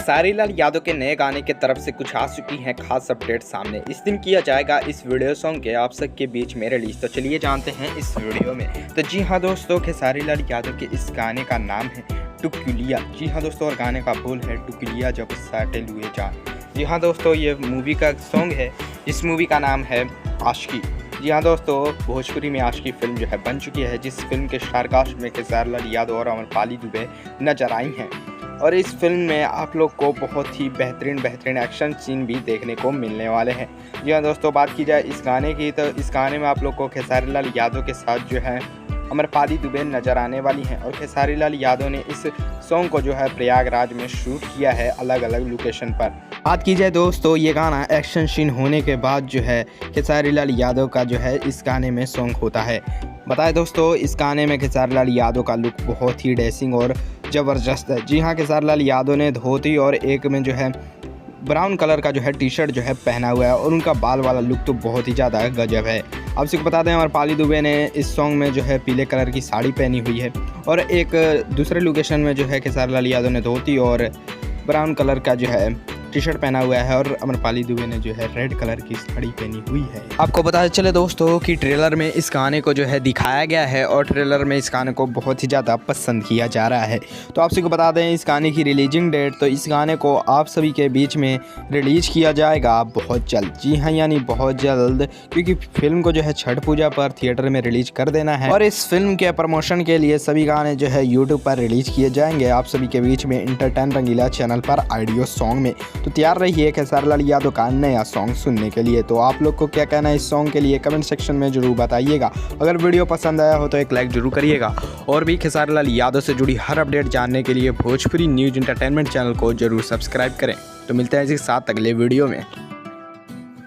खेसारी लाल यादव के नए गाने की तरफ से कुछ आ चुकी हैं खास अपडेट सामने। इस दिन किया जाएगा इस वीडियो सॉन्ग के आप सबके बीच में रिलीज। तो चलिए जानते हैं इस वीडियो में। तो जी हाँ दोस्तों, खेसारी लाल यादव के इस गाने का नाम है टुकलिया। जी हाँ दोस्तों, और गाने का बोल है टुकलिया जब सैटल हुए जान। जी हाँ दोस्तों, ये मूवी का सॉन्ग है। इस मूवी का नाम है आशिकी। जी हाँ दोस्तों, भोजपुरी में आशिकी फिल्म जो है बन चुकी है, जिस फिल्म के स्टारकास्ट में खेसारी लाल यादव और अमरपाली दुबे नजर आई हैं। और इस फिल्म में आप लोग को बहुत ही बेहतरीन एक्शन सीन भी देखने को मिलने वाले हैं। जी हाँ दोस्तों, बात की जाए इस गाने की, तो इस गाने में आप लोग को खेसारी लाल यादव के साथ जो है अमरपाली दुबे नज़र आने वाली हैं। और खेसारी लाल यादव ने इस सॉन्ग को जो है प्रयागराज में शूट किया है अलग अलग लोकेशन पर। बात की जाए दोस्तों, ये गाना एक्शन सीन होने के बाद जो है खेसारी लाल यादव का जो है इस गाने में सॉन्ग होता है। बताएं दोस्तों, इस गाने में खेसारी लाल यादव का लुक बहुत ही ड्रेसिंग और ज़बरदस्त है। जी हाँ, खेसारी लाल यादव ने धोती और एक में जो है ब्राउन कलर का जो है टी शर्ट जो है पहना हुआ है, और उनका बाल वाला लुक तो बहुत ही ज़्यादा गजब है। आप सबको बता दें, अमरपाली दुबे ने इस सॉन्ग में जो है पीले कलर की साड़ी पहनी हुई है, और एक दूसरे लोकेशन में जो है खेसारी लाल यादव ने धोती और ब्राउन कलर का जो है टी शर्ट पहना हुआ है, और अमरपाली दुबे ने जो है रेड कलर की साड़ी पहनी हुई है। आपको पता चले दोस्तों कि ट्रेलर में इस गाने को जो है दिखाया गया है, और ट्रेलर में इस गाने को बहुत ही ज़्यादा पसंद किया जा रहा है। तो आप सभी को बता दें इस गाने की रिलीजिंग डेट, तो इस गाने को आप सभी के बीच में रिलीज किया जाएगा बहुत जल्द। जी हाँ, यानी बहुत जल्द, क्योंकि फिल्म को जो है छठ पूजा पर थिएटर में रिलीज कर देना है। और इस फिल्म के प्रमोशन के लिए सभी गाने जो है यूट्यूब पर रिलीज किए जाएंगे आप सभी के बीच में इंटरटेन रंगीला चैनल पर ऑडियो सॉन्ग में। तो तैयार रहिए खेसारी लाल यादव का नया सॉन्ग सुनने के लिए। तो आप लोग को क्या कहना है इस सॉन्ग के लिए कमेंट सेक्शन में जरूर बताइएगा। अगर वीडियो पसंद आया हो तो एक लाइक जरूर करिएगा, और भी खेसारी लाल यादव से जुड़ी हर अपडेट जानने के लिए भोजपुरी न्यूज़ एंटरटेनमेंट चैनल को जरूर सब्सक्राइब करें। तो मिलते हैं इसी के साथ अगले वीडियो में।